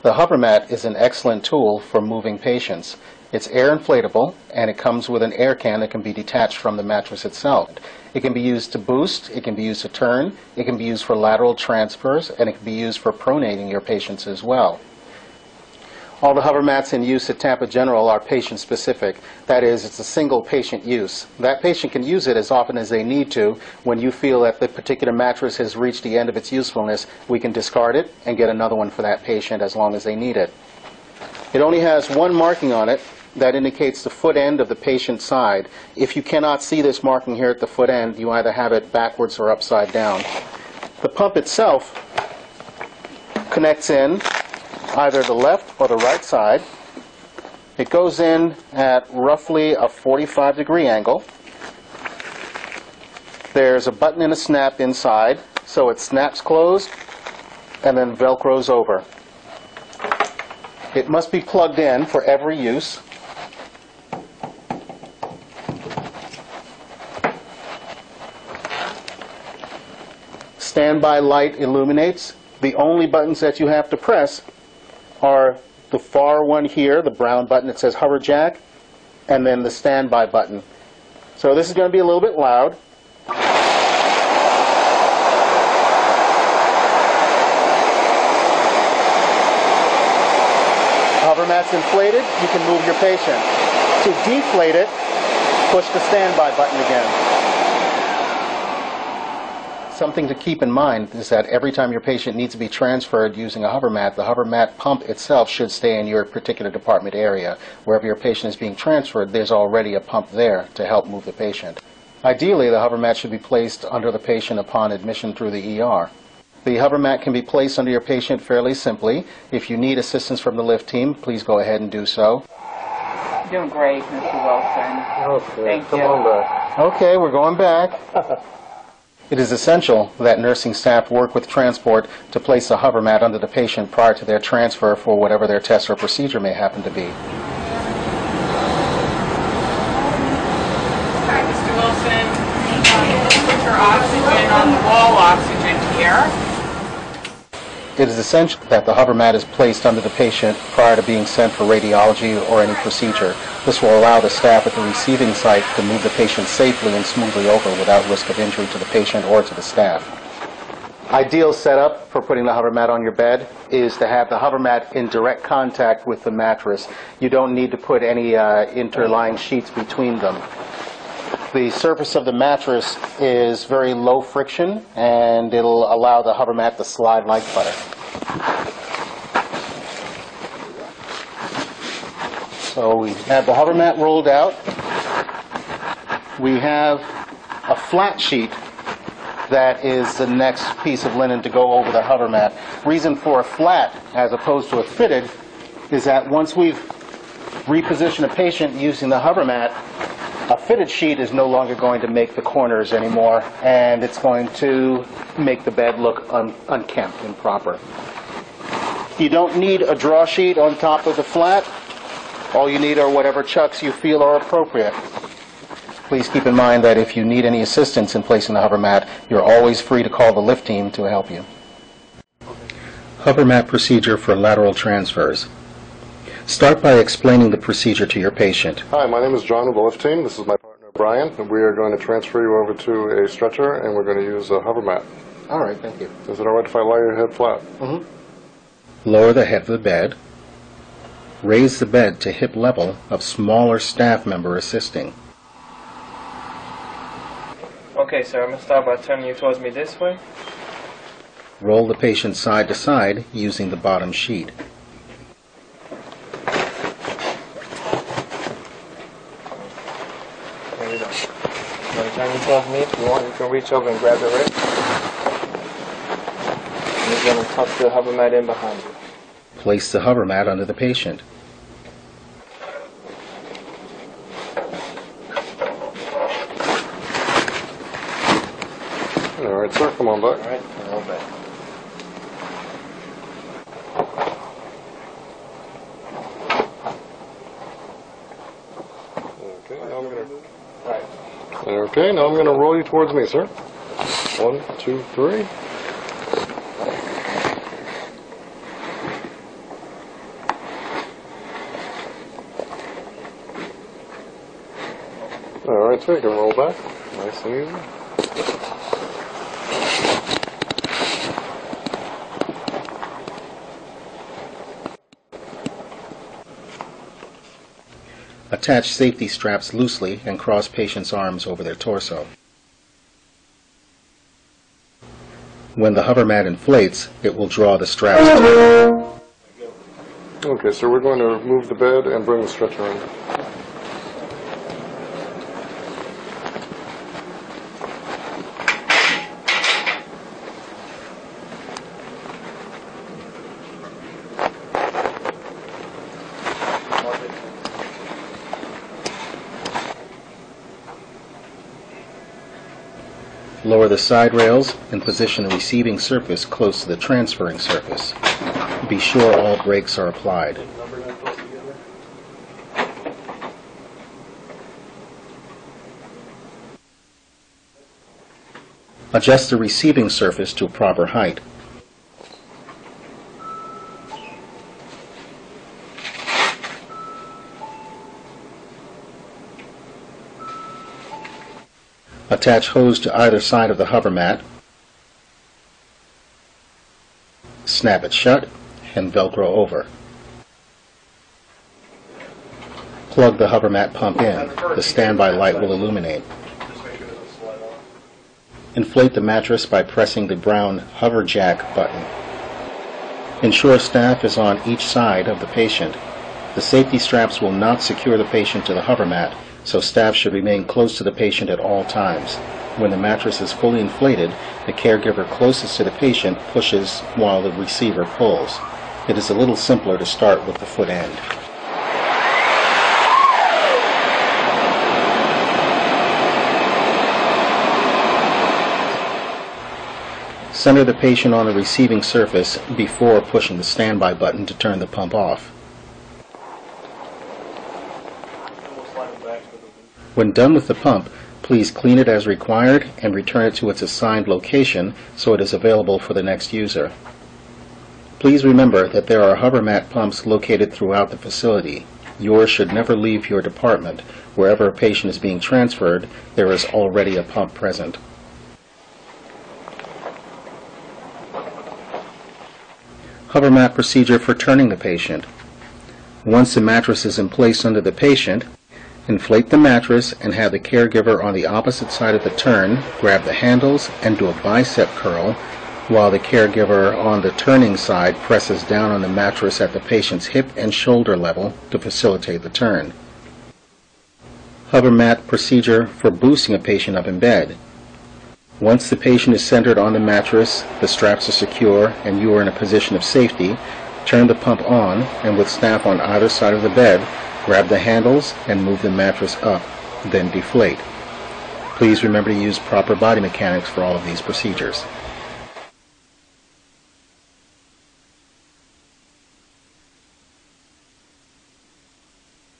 The HoverMatt is an excellent tool for moving patients. It's air inflatable, and it comes with an air can that can be detached from the mattress itself. It can be used to boost, it can be used to turn, it can be used for lateral transfers, and it can be used for pronating your patients as well. All the HoverMatts in use at Tampa General are patient-specific. That is, it's a single patient use. That patient can use it as often as they need to. When you feel that the particular mattress has reached the end of its usefulness, we can discard it and get another one for that patient as long as they need it. It only has one marking on it that indicates the foot end of the patient's side. If you cannot see this marking here at the foot end, you either have it backwards or upside down. The pump itself connects in either the left or the right side. It goes in at roughly a 45-degree angle. There's a button and a snap inside, so it snaps closed and then velcros over. It must be plugged in for every use. Standby light illuminates. The only buttons that you have to press are the far one here, the brown button that says Hover Jack, and then the standby button. So this is going to be a little bit loud. HoverMatt's inflated, you can move your patient. To deflate it, push the standby button again. Something to keep in mind is that every time your patient needs to be transferred using a HoverMatt, the HoverMatt pump itself should stay in your particular department area. Wherever your patient is being transferred, there's already a pump there to help move the patient. Ideally, the HoverMatt should be placed under the patient upon admission through the ER. The HoverMatt can be placed under your patient fairly simply. If you need assistance from the lift team, please go ahead and do so. You're doing great, Mr. Wilson. Okay, Thank you. come on back. Okay, we're going back. It is essential that nursing staff work with transport to place a HoverMatt under the patient prior to their transfer for whatever their test or procedure may happen to be. Hi, Mr. Wilson. Put your oxygen on the wall oxygen here. It is essential that the HoverMatt is placed under the patient prior to being sent for radiology or any procedure. This will allow the staff at the receiving site to move the patient safely and smoothly over without risk of injury to the patient or to the staff. Ideal setup for putting the HoverMatt on your bed is to have the HoverMatt in direct contact with the mattress. You don't need to put any interlying sheets between them. The surface of the mattress is very low friction, and it'll allow the HoverMatt to slide like butter. So we have the HoverMatt rolled out. We have a flat sheet that is the next piece of linen to go over the HoverMatt. Reason for a flat as opposed to a fitted is that once we've repositioned a patient using the HoverMatt, a fitted sheet is no longer going to make the corners anymore, and it's going to make the bed look unkempt, improper. You don't need a draw sheet on top of the flat. All you need are whatever chucks you feel are appropriate. Please keep in mind that if you need any assistance in placing the HoverMatt, you're always free to call the lift team to help you. HoverMatt procedure for lateral transfers. Start by explaining the procedure to your patient. Hi, my name is John of the lift team. This is my partner Brian, and we are going to transfer you over to a stretcher, and we're going to use a HoverMatt. All right, thank you. Is it all right if I lie your head flat? Mm-hmm. Lower the head of the bed. Raise the bed to hip level of smaller staff member assisting. Okay, sir, I'm going to start by turning you towards me this way. Roll the patient side to side using the bottom sheet. There you go. Now turn you towards me. If you want, you can reach over and grab the wrist. And you're going to tuck the HoverMatt in behind you. Place the HoverMatt under the patient. All right, sir, come on back. All right, come on back. Okay, now I'm going to roll you towards me, sir. 1, 2, 3. Okay, you can roll back. Nice and easy. Attach safety straps loosely and cross patients' arms over their torso. When the HoverMatt inflates, it will draw the straps to. Okay, so we're going to move the bed and bring the stretcher in. Lower the side rails and position the receiving surface close to the transferring surface. Be sure all brakes are applied. Adjust the receiving surface to a proper height. Attach hose to either side of the HoverMatt. Snap it shut and Velcro over. Plug the HoverMatt pump in. The standby light will illuminate. Inflate the mattress by pressing the brown Hover Jack button. Ensure staff is on each side of the patient. The safety straps will not secure the patient to the HoverMatt, so staff should remain close to the patient at all times. When the mattress is fully inflated, the caregiver closest to the patient pushes while the receiver pulls. It is a little simpler to start with the foot end. Center the patient on the receiving surface before pushing the standby button to turn the pump off. When done with the pump, please clean it as required and return it to its assigned location so it is available for the next user. Please remember that there are HoverMatt pumps located throughout the facility. Yours should never leave your department. Wherever a patient is being transferred, there is already a pump present. HoverMatt procedure for turning the patient. Once the mattress is in place under the patient, inflate the mattress and have the caregiver on the opposite side of the turn grab the handles and do a bicep curl while the caregiver on the turning side presses down on the mattress at the patient's hip and shoulder level to facilitate the turn. HoverMatt procedure for boosting a patient up in bed. Once the patient is centered on the mattress, the straps are secure, and you are in a position of safety, turn the pump on, and with staff on either side of the bed, grab the handles and move the mattress up, then deflate. Please remember to use proper body mechanics for all of these procedures.